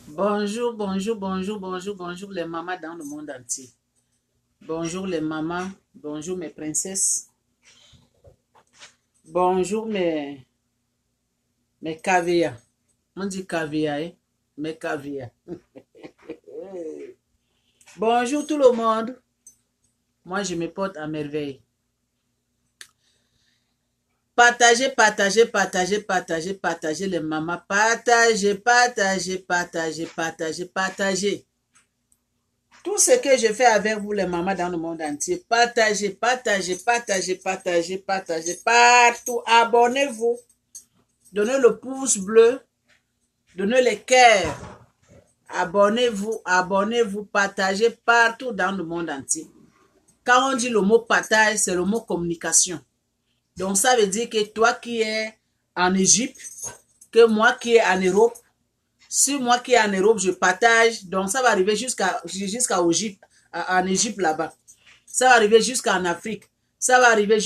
Bonjour, bonjour, bonjour, bonjour, bonjour les mamans dans le monde entier. Bonjour les mamans, bonjour mes princesses, bonjour mes caviar. On dit caviar, hein? Mes caviar. Bonjour tout le monde. Moi je me porte à merveille. Partagez, partagez, partagez, partagez, partagez les mamans. Partagez, partagez, partagez, partagez, partagez. Tout ce que je fais avec vous, les mamans dans le monde entier, partagez, partagez, partagez, partagez, partagez, partout. Abonnez-vous. Donnez le pouce bleu. Donnez les cœurs. Abonnez-vous, abonnez-vous, partagez partout dans le monde entier. Quand on dit le mot partage, c'est le mot communication. Donc ça veut dire que toi qui es en Égypte, que moi qui est en Europe, si moi qui est en Europe, je partage, donc ça va arriver jusqu'à Égypte, en Égypte là-bas. Ça va arriver jusqu'en Afrique. Ça va arriver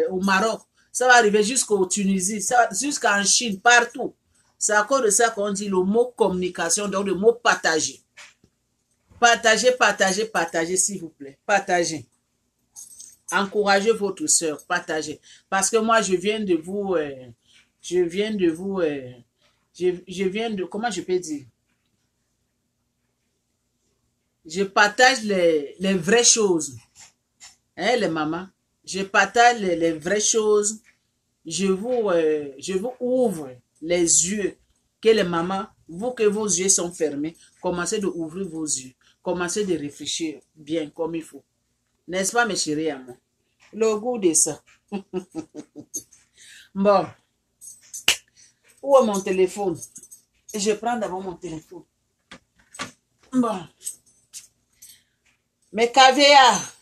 au Maroc. Ça va arriver jusqu'au Tunisie. Jusqu'en Chine, partout. C'est à cause de ça qu'on dit le mot communication, donc le mot partager. Partagez, partagez, partagez, s'il vous plaît. Partagez. Encouragez votre soeur, partagez. Parce que moi, je viens de vous, comment je peux dire? Je partage les vraies choses. Hein, les mamans? Je partage les vraies choses. Je vous ouvre les yeux. Que les mamans, vous que vos yeux sont fermés, commencez d'ouvrir vos yeux. Commencez de réfléchir bien comme il faut. N'est-ce pas, mes chéris à moi? Le goût de ça. Bon. Où est mon téléphone? Je prends d'abord mon téléphone. Bon. Mes caviars.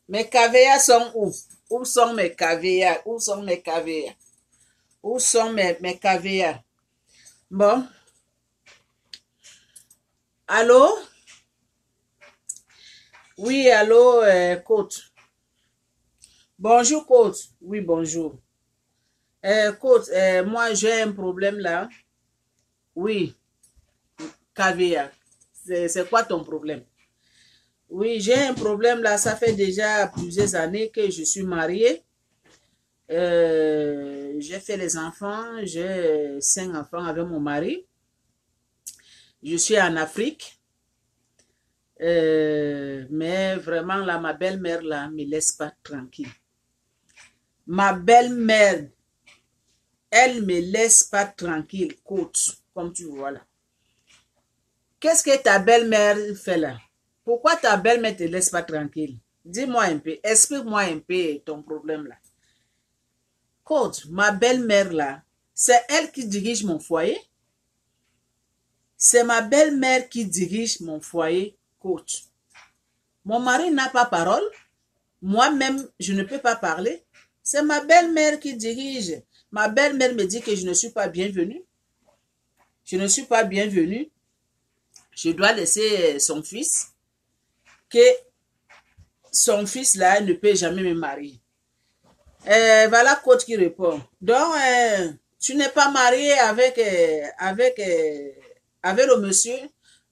Mes caviars sont où? Où sont mes caviars? Où sont mes caviars? Où sont mes caviars? Bon. Allô? Oui, allô, coach. Bonjour, coach. Oui, bonjour. Coach, moi, j'ai un problème là. Oui, caviar. C'est quoi ton problème? Oui, j'ai un problème là. Ça fait déjà plusieurs années que je suis mariée. J'ai fait les enfants. J'ai 5 enfants avec mon mari. Je suis en Afrique. Mais vraiment là, ma belle-mère là me laisse pas tranquille. Ma belle-mère, elle me laisse pas tranquille, coach, comme tu vois là. Qu'est-ce que ta belle-mère fait là? Pourquoi ta belle-mère te laisse pas tranquille? Dis-moi un peu, explique-moi un peu ton problème là. Coach, ma belle-mère là, c'est elle qui dirige mon foyer. C'est ma belle-mère qui dirige mon foyer, coach. Mon mari n'a pas parole. Moi-même, je ne peux pas parler. C'est ma belle-mère qui dirige. Ma belle-mère me dit que je ne suis pas bienvenue. Je ne suis pas bienvenue. Je dois laisser son fils. Que son fils là ne peut jamais me marier. Voilà coach qui répond. Donc, tu n'es pas marié avec le monsieur?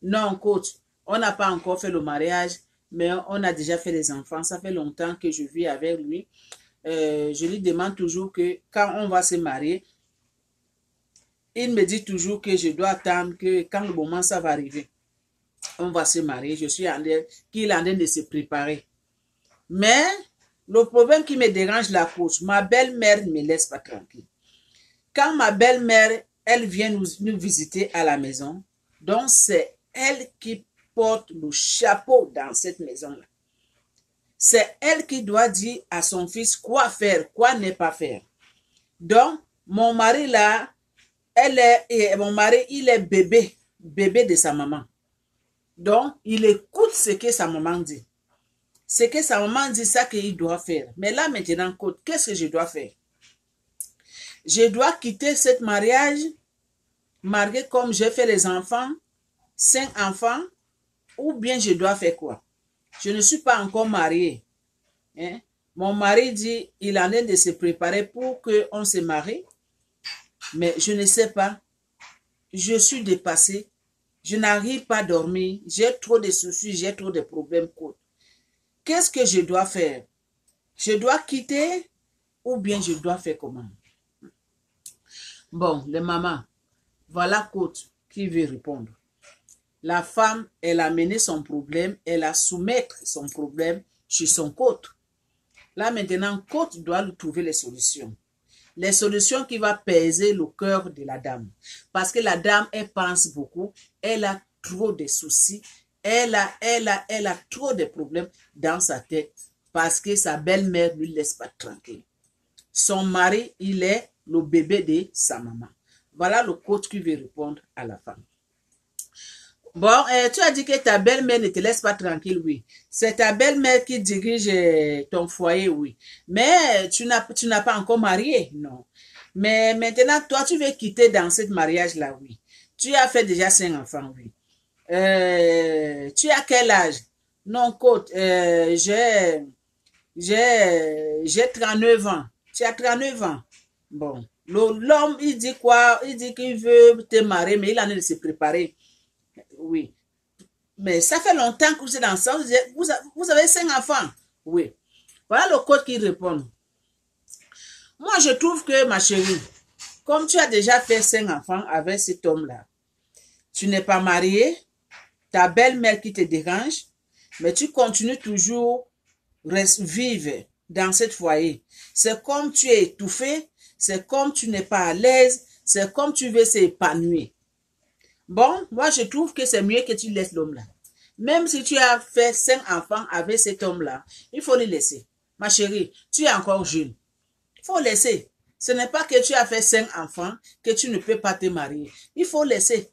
Non, coach. On n'a pas encore fait le mariage, mais on a déjà fait les enfants. Ça fait longtemps que je vis avec lui. Je lui demande toujours que quand on va se marier, il me dit toujours que je dois attendre que quand le moment ça va arriver, on va se marier. Je suis en train qu'il est en train de se préparer. Mais le problème qui me dérange la coach, ma belle-mère ne me laisse pas tranquille. Quand ma belle-mère, elle vient nous visiter à la maison, donc c'est elle qui porte le chapeau dans cette maison-là. C'est elle qui doit dire à son fils quoi faire, quoi ne pas faire. Donc, mon mari là, mon mari, il est bébé de sa maman. Donc, il écoute ce que sa maman dit. Ce que sa maman dit, ça qu'il doit faire. Mais là, maintenant, qu'est-ce que je dois faire? Je dois quitter ce mariage, marié comme j'ai fait les enfants, 5 enfants, ou bien je dois faire quoi? Je ne suis pas encore mariée. Hein? Mon mari dit, il est en train de se préparer pour qu'on se marie, mais je ne sais pas. je suis dépassée, je n'arrive pas à dormir, j'ai trop de soucis, j'ai trop de problèmes. Qu'est-ce que je dois faire? Je dois quitter ou bien je dois faire comment? Bon, les mamans, voilà Côte qui veut répondre. La femme, elle a mené son problème, elle a soumettre son problème chez son Côte. Là maintenant, Côte doit lui trouver les solutions. Les solutions qui vont peser le cœur de la dame. Parce que la dame, elle pense beaucoup, elle a trop de soucis, elle a trop de problèmes dans sa tête parce que sa belle-mère ne lui laisse pas tranquille. Son mari, il est le bébé de sa maman. Voilà le coach qui veut répondre à la femme. Bon, tu as dit que ta belle-mère ne te laisse pas tranquille, oui. C'est ta belle-mère qui dirige ton foyer, oui. Mais tu n'as pas encore marié, non. Mais maintenant, toi, tu veux quitter dans ce mariage-là, oui. Tu as fait déjà 5 enfants, oui. Tu as quel âge? Non, côte, j'ai 39 ans. Tu as 39 ans. Bon, l'homme, il dit quoi? Il dit qu'il veut te marier, mais il en est de se préparer. Oui. Mais ça fait longtemps que vous êtes ensemble. Vous avez 5 enfants. Oui. Voilà le coach qui répond. Moi, je trouve que, ma chérie, comme tu as déjà fait 5 enfants avec cet homme-là, tu n'es pas mariée, ta belle-mère qui te dérange, mais tu continues toujours vivre dans ce foyer. C'est comme tu es étouffé, c'est comme tu n'es pas à l'aise, c'est comme tu veux s'épanouir. Bon, moi je trouve que c'est mieux que tu laisses l'homme là. Même si tu as fait 5 enfants avec cet homme-là, il faut le laisser. Ma chérie, tu es encore jeune. Il faut laisser. Ce n'est pas que tu as fait 5 enfants que tu ne peux pas te marier. Il faut laisser.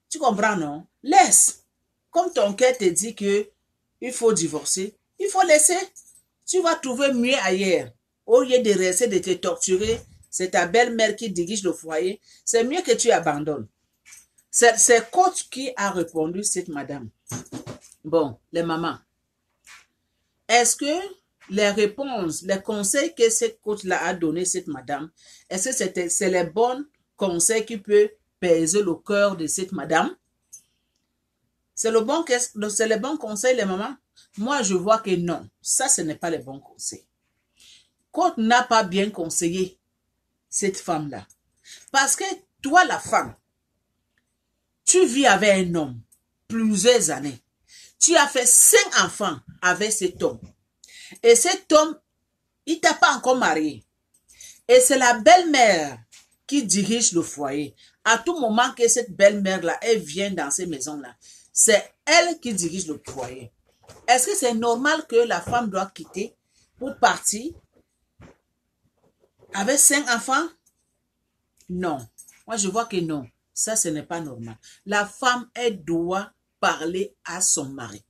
Tu comprends, non? Laisse. Comme ton cœur te dit que il faut divorcer, il faut laisser. Tu vas trouver mieux ailleurs. Au lieu de rester, de te torturer, c'est ta belle-mère qui dirige le foyer. C'est mieux que tu abandonnes. C'est coach qui a répondu, cette madame. Bon, les mamans. Est-ce que les réponses, les conseils que cette coach-là a donné, cette madame, est-ce que c'est les bons conseils qui peuvent peser le cœur de cette madame? C'est le bon conseil, les mamans? Moi, je vois que non. Ça, ce n'est pas le bon conseil. Coach n'a pas bien conseillé cette femme-là. Parce que toi, la femme, tu vis avec un homme plusieurs années. Tu as fait 5 enfants avec cet homme. Et cet homme, il t'a pas encore marié. Et c'est la belle-mère qui dirige le foyer. À tout moment que cette belle-mère-là, elle vient dans ces maisons-là, c'est elle qui dirige le foyer. Est-ce que c'est normal que la femme doit quitter pour partir avec 5 enfants? Non. Moi, je vois que non. Ça, ce n'est pas normal. La femme, elle doit parler à son mari.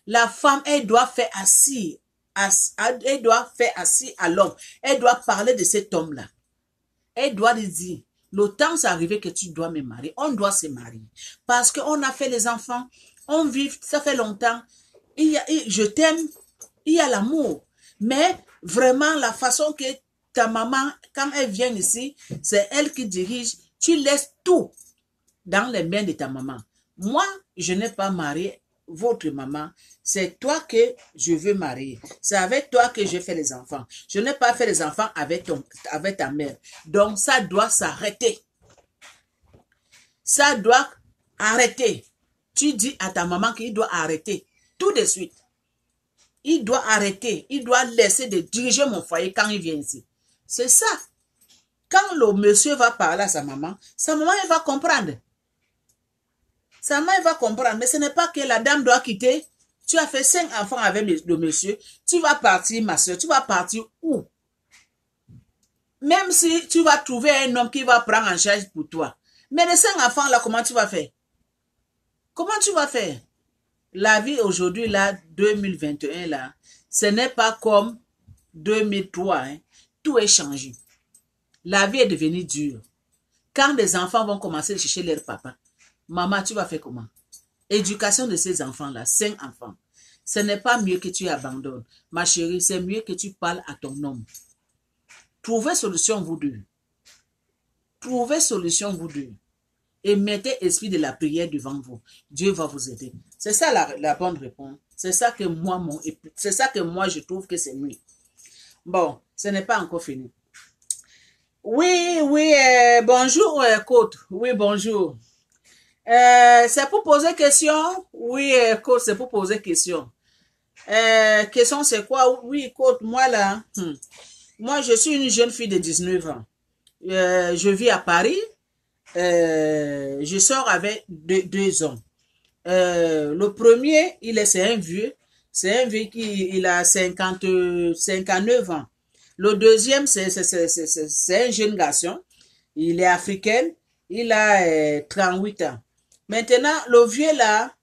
La femme, elle doit faire assis. Elle doit faire assis à l'homme. Elle doit parler de cet homme-là. Elle doit lui dire, le temps c'est arrivé que tu dois me marier. On doit se marier. Parce qu'on a fait les enfants. On vit, ça fait longtemps. Je t'aime. Il y a l'amour. Mais vraiment, la façon que ta maman, quand elle vient ici, c'est elle qui dirige. Tu laisses tout dans les mains de ta maman. Moi, je n'ai pas marié votre maman. C'est toi que je veux marier. C'est avec toi que je fais les enfants. Je n'ai pas fait les enfants avec ta mère. Donc, ça doit s'arrêter. Ça doit arrêter. Tu dis à ta maman qu'il doit arrêter tout de suite. Il doit arrêter. Il doit laisser de diriger mon foyer quand il vient ici. C'est ça. Quand le monsieur va parler à sa maman, elle va comprendre. Sa maman va comprendre. Mais ce n'est pas que la dame doit quitter. Tu as fait 5 enfants avec le monsieur. Tu vas partir, ma soeur. Tu vas partir où? Même si tu vas trouver un homme qui va prendre en charge pour toi. Mais les 5 enfants-là, comment tu vas faire? Comment tu vas faire? La vie aujourd'hui, là, 2021, là, ce n'est pas comme 2003. Hein. Tout est changé. La vie est devenue dure. Quand les enfants vont commencer à chercher leur papa, maman, tu vas faire comment? Éducation de ces enfants-là, 5 enfants. Ce n'est pas mieux que tu abandonnes. Ma chérie, c'est mieux que tu parles à ton homme. Trouvez solution, vous deux. Trouvez solution, vous deux. et mettez esprit de la prière devant vous. Dieu va vous aider. C'est ça la bonne réponse. C'est ça que moi, je trouve que c'est mieux. Bon, ce n'est pas encore fini. Oui, bonjour, Côte. Oui, bonjour. C'est pour poser question. Oui, Côte, c'est pour poser question. Question, c'est quoi? Oui, Côte, moi là, moi, je suis une jeune fille de 19 ans. Je vis à Paris. Je sors avec deux hommes. Le premier, c'est un vieux. C'est un vieux qui a 59 ans. Le deuxième, c'est un jeune garçon. Il est africain. Il a 38 ans. Maintenant, le vieux là,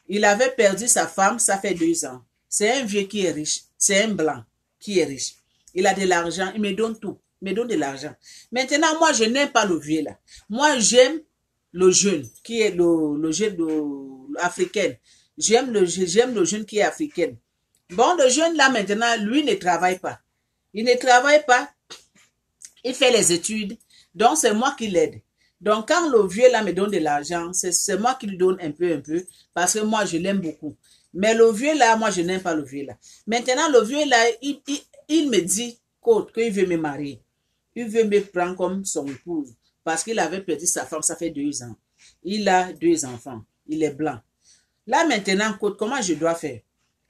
il avait perdu sa femme, ça fait 2 ans. C'est un vieux qui est riche. C'est un blanc qui est riche. Il a de l'argent, il me donne tout. Il me donne de l'argent. Maintenant, moi, je n'aime pas le vieux là. Moi, j'aime le jeune, qui est le jeune africain. J'aime le jeune qui est africain. Bon, le jeune là, maintenant, lui ne travaille pas. Il ne travaille pas. Il fait les études. Donc, c'est moi qui l'aide. Donc, quand le vieux là me donne de l'argent, c'est moi qui lui donne un peu, parce que moi, je l'aime beaucoup. Mais le vieux là, moi, je n'aime pas le vieux là. Maintenant, le vieux là, il me dit qu'il veut me marier. Il veut me prendre comme son épouse. Parce qu'il avait perdu sa femme, ça fait 2 ans. Il a 2 enfants. Il est blanc. Là, maintenant, comment je dois faire?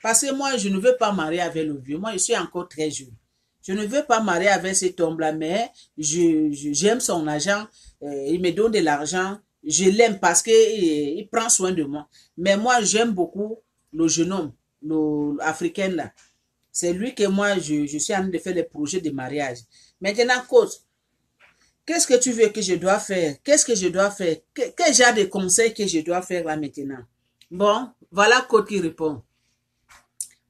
Parce que moi, je ne veux pas marier avec le vieux. Moi, je suis encore très jeune. Je ne veux pas marier avec cet homme-là, mais j'aime son argent. Il me donne de l'argent. Je l'aime parce qu'il prend soin de moi. Mais moi, j'aime beaucoup le jeune homme, l'Africain là. C'est lui que moi, je suis en train de faire les projets de mariage. Maintenant, coach, qu'est-ce que tu veux que je dois faire? Qu'est-ce que je dois faire? Quel genre de conseils que je dois faire là maintenant? Bon, voilà coach qui répond.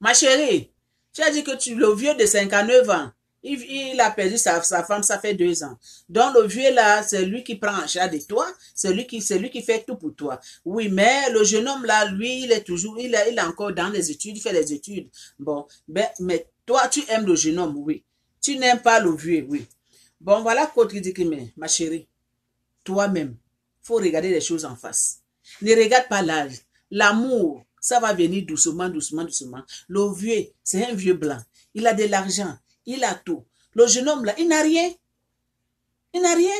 Ma chérie, tu as dit que le vieux de 59 ans, il a perdu sa femme, ça fait 2 ans. Donc, le vieux là, c'est lui qui prend en charge de toi. C'est lui qui fait tout pour toi. Oui, mais le jeune homme là, lui, il est encore dans les études, il fait les études. Bon, mais toi, tu aimes le jeune homme, oui. Tu n'aimes pas le vieux, oui. Bon, voilà Côte qui dit que, mais, ma chérie, toi-même, faut regarder les choses en face. Ne regarde pas l'âge. L'amour, ça va venir doucement, doucement, doucement. Le vieux, c'est un vieux blanc. Il a de l'argent. Il a tout. Le jeune homme là, il n'a rien. Il n'a rien.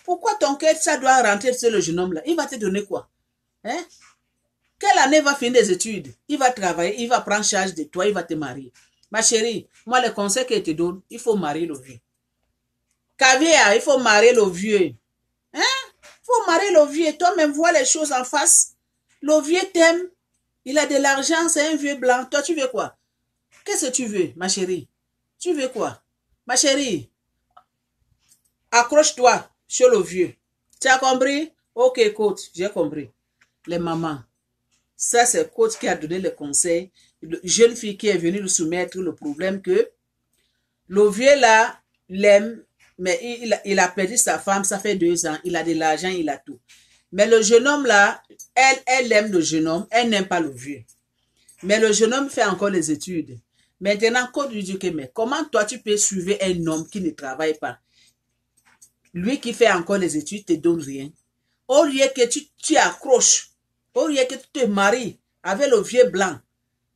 Pourquoi ton cœur, ça doit rentrer sur le jeune homme là? Il va te donner quoi? Hein? Quelle année va finir des études? Il va travailler, il va prendre charge de toi, il va te marier. Ma chérie, moi, le conseil que je te donne, il faut marier le vieux. Caviar, il faut marier le vieux. Hein? Il faut marier le vieux. Toi-même, vois les choses en face. Le vieux t'aime. Il a de l'argent, c'est un vieux blanc. Toi, tu veux quoi? Qu'est-ce que tu veux, ma chérie? Tu veux quoi? Ma chérie, accroche-toi sur le vieux. Tu as compris? Ok, coach, j'ai compris. Les mamans, ça c'est coach qui a donné le conseil. Une jeune fille qui est venue lui soumettre le problème que le vieux là l'aime, mais il a perdu sa femme, ça fait 2 ans. Il a de l'argent, il a tout. Mais le jeune homme là, elle aime le jeune homme, elle n'aime pas le vieux. Mais le jeune homme fait encore les études. Maintenant, quand tu dis que, mais comment toi tu peux suivre un homme qui ne travaille pas? Lui qui fait encore les études te donne rien. Au lieu que tu accroches, au lieu que tu te maries avec le vieux blanc,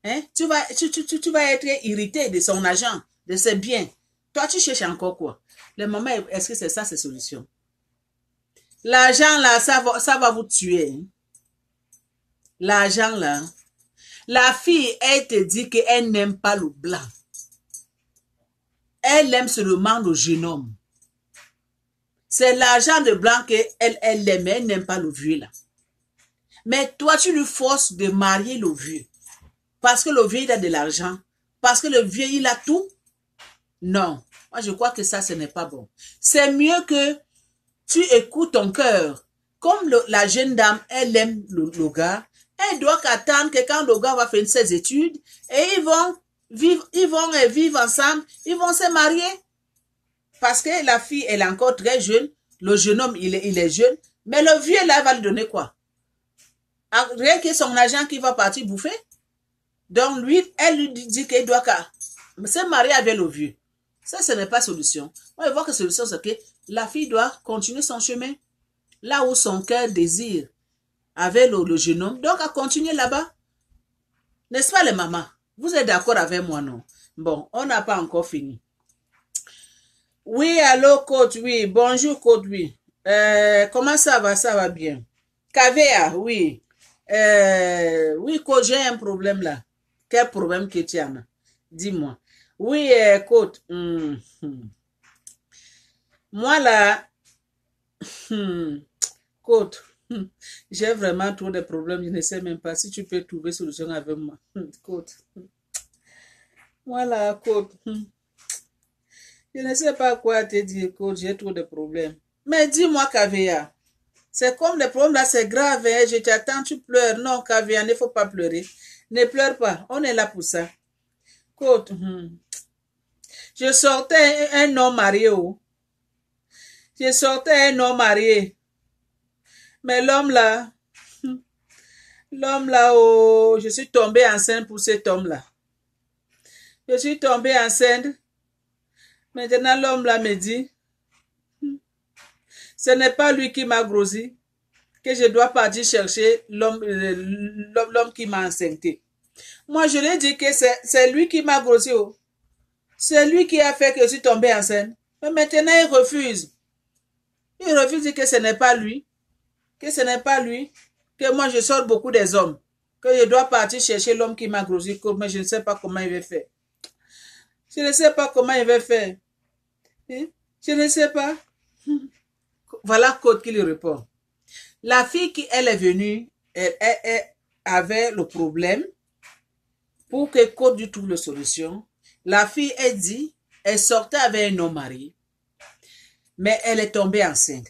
hein, tu vas être irrité de son argent, de ses biens. Toi, tu cherches encore quoi? Les mamans, est-ce que c'est ça, ces solutions? L'argent là, ça va vous tuer. Hein? L'argent là. La fille, elle te dit qu'elle n'aime pas le blanc. Elle aime seulement le jeune homme. C'est l'argent de blanc qu'elle aime, elle n'aime pas le vieux là. Mais toi, tu lui forces de marier le vieux. Parce que le vieux, il a de l'argent. Parce que le vieux, il a tout. Non. Moi, je crois que ça, ce n'est pas bon. C'est mieux que tu écoutes ton cœur. Comme la jeune dame, elle aime le gars. Elle doit attendre que quand le gars va faire ses études, et ils vont vivre ensemble, ils vont se marier. Parce que la fille, elle est encore très jeune, le jeune homme, il est jeune, mais le vieux, là, va lui donner quoi? Rien que son argent qui va partir bouffer. Donc, lui, elle lui dit qu'il doit se marier avec le vieux. Ça, ce n'est pas solution. Moi, je vois que la solution, c'est que la fille doit continuer son chemin. là où son cœur désire, avec le jeune homme. Donc, à continuer là-bas. N'est-ce pas les mamans? Vous êtes d'accord avec moi, non? Bon, on n'a pas encore fini. Oui, allô, coach, oui. Bonjour, coach, oui. Comment ça va? Ça va bien. Kavea, oui. Oui, coach, j'ai un problème là. Quel problème que tu as? Dis-moi. Oui, coach. Moi là, coach, j'ai vraiment trop de problèmes. Je ne sais même pas si tu peux trouver solution avec moi. Coach. Moi là, coach. Je ne sais pas quoi te dire, coach. J'ai trop de problèmes. Mais dis-moi, Kavea. C'est comme les problèmes là, c'est grave. Hein? Je t'attends, tu pleures. Non, Kavea, il ne faut pas pleurer. Ne pleure pas. On est là pour ça. Coach. Je sortais un homme marié. Oh. Je sortais un homme marié. Mais l'homme là, oh, je suis tombée enceinte pour cet homme-là. Je suis tombée enceinte. Maintenant, l'homme là me dit, ce n'est pas lui qui m'a grossi, que je dois partir chercher l'homme qui m'a enceinté. Moi, je lui ai dit que c'est lui qui m'a grossi. Oh. C'est lui qui a fait que je suis tombée enceinte. Mais maintenant, il refuse. Il refuse de dire que ce n'est pas lui. Que ce n'est pas lui. Que moi, je sors beaucoup des hommes. Que je dois partir chercher l'homme qui m'a grossi. Mais je ne sais pas comment il va faire. Je ne sais pas comment il va faire. Je ne sais pas. Voilà Côte qui lui répond. La fille qui elle est venue, elle avait le problème. Pour que Côte lui trouve la solution. La fille, elle dit, elle sortait avec un homme marié. Mais elle est tombée enceinte.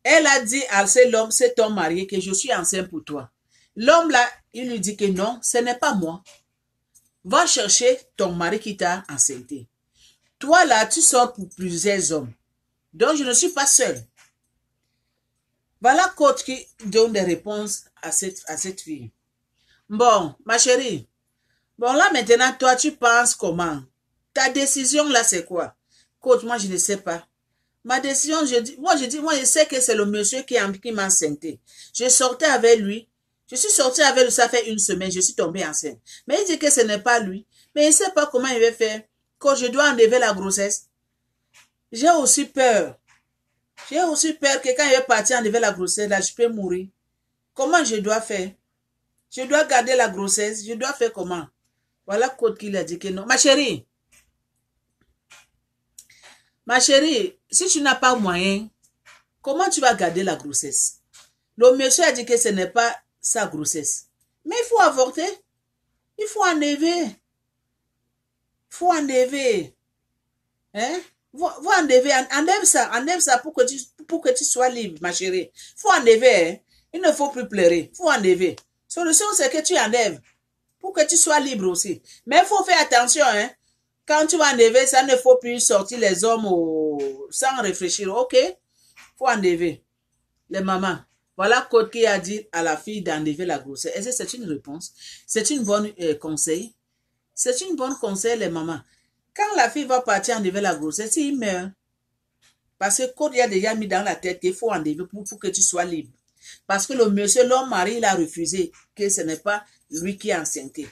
Elle a dit à cet homme marié que je suis enceinte pour toi. L'homme là, il lui dit que non, ce n'est pas moi. Va chercher ton mari qui t'a enceinté. Toi là, tu sors pour plusieurs hommes. Donc je ne suis pas seule. Voilà Côte qui donne des réponses à cette fille. Bon, ma chérie. Bon là maintenant, toi tu penses comment? Ta décision là c'est quoi? Côte, moi je ne sais pas. Ma décision, moi je sais que c'est le monsieur qui m'a enceinté. Je sortais avec lui. Je suis sortie avec lui, ça fait une semaine, je suis tombée enceinte. Mais il dit que ce n'est pas lui. Mais il ne sait pas comment il va faire. Quand je dois enlever la grossesse. J'ai aussi peur. J'ai aussi peur que quand il va partir enlever la grossesse, là, je peux mourir. Comment je dois faire? Je dois garder la grossesse. Je dois faire comment? Voilà Côte qui a dit que non. Ma chérie, si tu n'as pas moyen, comment tu vas garder la grossesse? Le monsieur a dit que ce n'est pas sa grossesse. Mais il faut avorter. Il faut enlever. Il faut enlever. Hein? Faut enlever. Enlève ça pour que tu sois libre, ma chérie. Il faut enlever. Hein? Il ne faut plus pleurer. Il faut enlever. Solution, c'est que tu enlèves. Pour que tu sois libre aussi. Mais il faut faire attention. Hein? Quand tu vas enlever, ça ne faut plus sortir les hommes sans réfléchir. Ok? Il faut enlever. Les mamans. Voilà Côte qui a dit à la fille d'enlever la grossesse. Est-ce que c'est une réponse? C'est une bonne conseil? C'est une bonne conseil, les mamans. Quand la fille va partir enlever la grossesse, il meurt. Parce que Côte y a déjà mis dans la tête qu'il faut enlever pour que tu sois libre. Parce que le monsieur, l'homme mari, il a refusé que ce n'est pas lui qui est enceinté.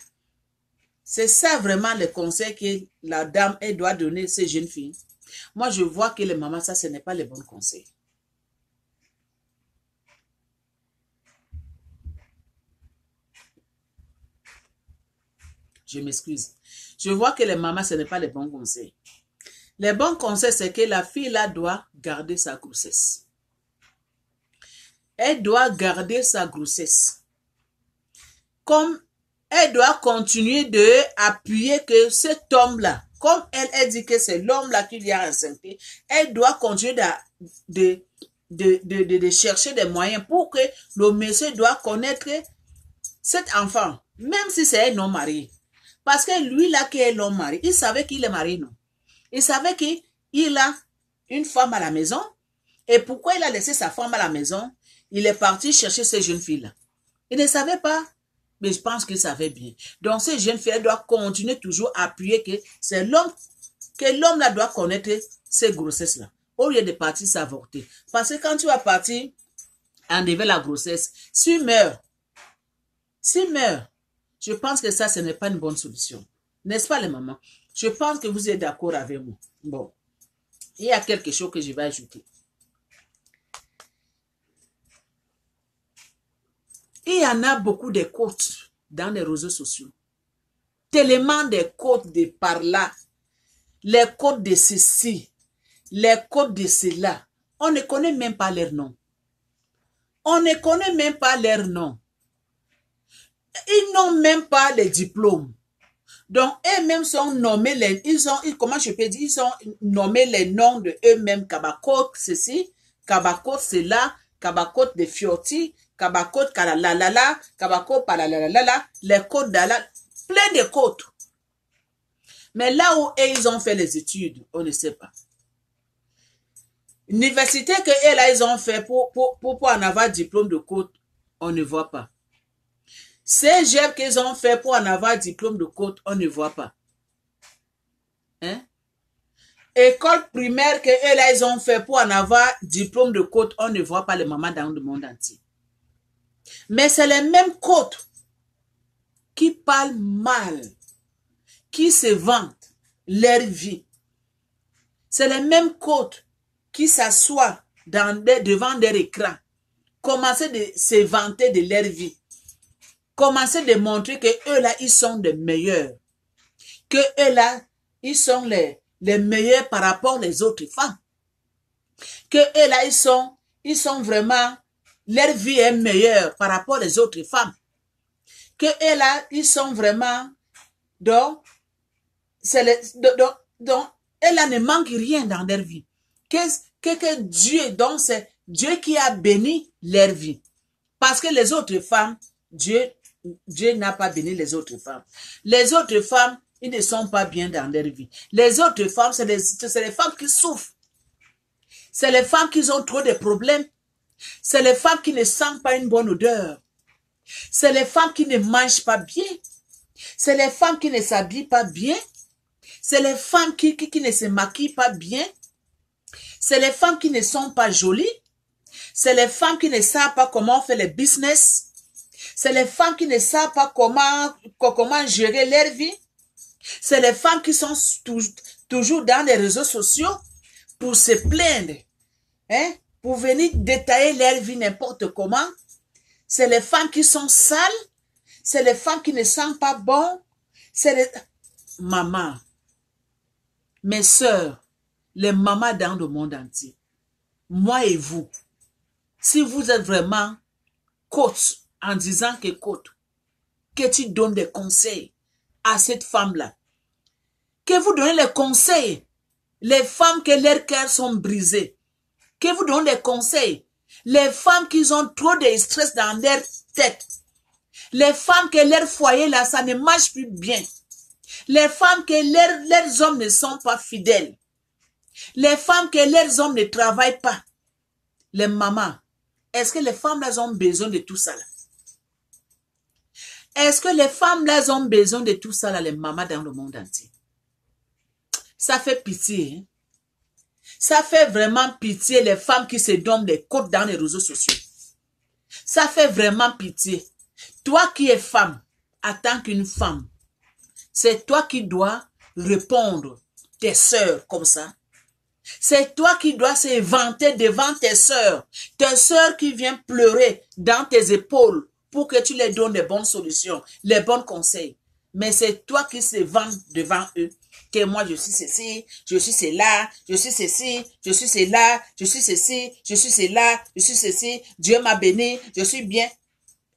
C'est ça vraiment le conseil que la dame elle doit donner à ces jeunes filles. Moi, je vois que les mamans, ça, ce n'est pas les bons conseils. Je m'excuse. Je vois que les mamans, ce n'est pas les bons conseils. Les bons conseils, c'est que la fille là doit garder sa grossesse. Elle doit garder sa grossesse. Comme elle doit continuer d'appuyer que cet homme-là, comme elle dit que c'est l'homme-là qui lui a enceinté, elle doit continuer de chercher des moyens pour que le monsieur doit connaître cet enfant, même si c'est un homme marié. Parce que lui là qui est l'homme marié, il savait qu'il est marié, non? Il savait qu'il a une femme à la maison. Et pourquoi il a laissé sa femme à la maison? Il est parti chercher ces jeunes filles-là. Il ne savait pas, mais je pense qu'il savait bien. Donc ces jeunes filles doivent continuer toujours à appuyer que c'est l'homme, que l'homme là doit connaître ces grossesses-là. au lieu de partir s'avorter. Parce que quand tu vas partir enlever la grossesse, si meurt, je pense que ça, ce n'est pas une bonne solution. N'est-ce pas les mamans? Je pense que vous êtes d'accord avec moi. Bon, il y a quelque chose que je vais ajouter. Il y en a beaucoup de côtes dans les réseaux sociaux. Tellement de côtes de par là. Les côtes de ceci. Les côtes de cela. On ne connaît même pas leur nom. On ne connaît même pas leur nom. Ils n'ont même pas les diplômes. Donc, eux-mêmes sont nommés, comment je peux dire, ils sont nommés les noms de eux-mêmes. Kabakot, ceci, Kabakot, cela, Kabakot de Fioti, Kabakot, Kalalalala, Kabakot, Palalalala, les côtes d'Ala, plein de côtes. Mais là où ils ont fait les études, on ne sait pas. L'université que là, ils ont fait pour en avoir diplôme de côte, on ne voit pas. Ces jeunes qu'ils ont fait pour en avoir diplôme de côte, on ne voit pas. Hein? École primaire que là, ils ont fait pour en avoir diplôme de côte, on ne voit pas les mamans dans le monde entier. Mais c'est les mêmes côtes qui parlent mal, qui se vantent leur vie. C'est les mêmes côtes qui s'assoient devant leur écran, commencent de se vanter de leur vie. Commencez de montrer que eux là, ils sont les meilleurs. Que eux là, ils sont les meilleurs par rapport aux autres femmes. Que eux là, ils sont vraiment, leur vie est meilleure par rapport aux autres femmes. Que eux là, ils sont vraiment, donc, eux là ne manquent rien dans leur vie. Que Dieu, donc c'est Dieu qui a béni leur vie. Parce que les autres femmes, Dieu n'a pas béni les autres femmes. Les autres femmes, ils ne sont pas bien dans leur vie. Les autres femmes, c'est les femmes qui souffrent. C'est les femmes qui ont trop de problèmes. C'est les femmes qui ne sentent pas une bonne odeur. C'est les femmes qui ne mangent pas bien. C'est les femmes qui ne s'habillent pas bien. C'est les femmes qui ne se maquillent pas bien. C'est les femmes qui ne sont pas jolies. C'est les femmes qui ne savent pas comment faire le business. C'est les femmes qui ne savent pas comment gérer leur vie. C'est les femmes qui sont toujours dans les réseaux sociaux pour se plaindre, hein, pour venir détailler leur vie n'importe comment. C'est les femmes qui sont sales. C'est les femmes qui ne sentent pas bon. C'est les... Maman, mes sœurs, les mamans dans le monde entier, moi et vous, si vous êtes vraiment coach, en disant que tu donnes des conseils à cette femme-là. Que vous donnez les conseils. Les femmes que leurs cœurs sont brisés. Que vous donnez les conseils. Les femmes qui ont trop de stress dans leur tête. Les femmes que leur foyer là, ça ne marche plus bien. Les femmes que leurs hommes ne sont pas fidèles. Les femmes que leurs hommes ne travaillent pas. Les mamans, est-ce que les femmes là ont besoin de tout ça là? Est-ce que les femmes là ont besoin de tout ça là, les mamans dans le monde entier? Ça fait pitié. Hein? Ça fait vraiment pitié les femmes qui se donnent des côtes dans les réseaux sociaux. Ça fait vraiment pitié. Toi qui es femme, en tant qu'une femme, c'est toi qui dois répondre tes sœurs comme ça. C'est toi qui dois se vanter devant tes sœurs qui viennent pleurer dans tes épaules pour que tu les donnes les bonnes solutions, les bons conseils. Mais c'est toi qui se vantes devant eux. Que moi, je suis ceci, je suis cela, je suis ceci, je suis cela, je suis ceci, je suis cela, je suis ceci. Dieu m'a béni, je suis bien.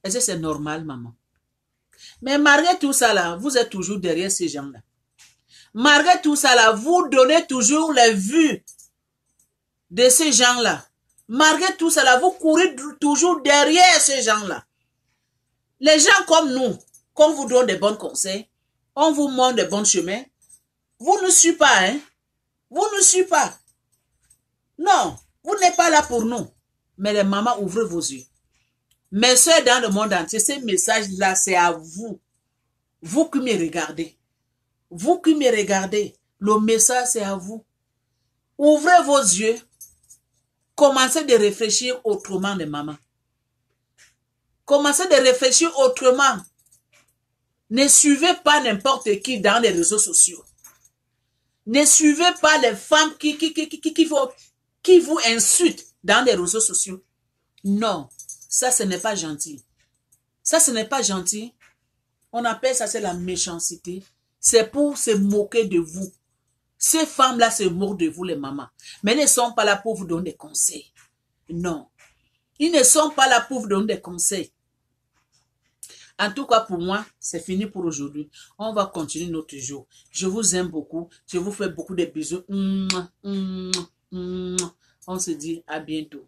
Est-ce que c'est normal, maman? Mais malgré tout ça là, vous êtes toujours derrière ces gens-là. Malgré tout ça là, vous donnez toujours les vues de ces gens-là. Malgré tout ça là, vous courez toujours derrière ces gens-là. Les gens comme nous, qu'on vous donne des bons conseils, on vous montre des bons chemins, vous ne suivez pas, hein? Vous ne suivez pas. Non, vous n'êtes pas là pour nous. Mais les mamans, ouvrez vos yeux. Mes soeurs dans le monde entier, ces messages-là, c'est à vous. Vous qui me regardez. Vous qui me regardez, le message, c'est à vous. Ouvrez vos yeux. Commencez de réfléchir autrement de maman. Commencez de réfléchir autrement. Ne suivez pas n'importe qui dans les réseaux sociaux. Ne suivez pas les femmes qui vous insultent dans les réseaux sociaux. Non, ça ce n'est pas gentil. Ça ce n'est pas gentil. On appelle ça c'est la méchanceté. C'est pour se moquer de vous. Ces femmes-là se moquent de vous les mamans. Mais elles ne sont pas là pour vous donner des conseils. Non. Ils ne sont pas là pour vous donner des conseils. En tout cas, pour moi, c'est fini pour aujourd'hui. On va continuer notre jour. Je vous aime beaucoup. Je vous fais beaucoup de bisous. On se dit à bientôt.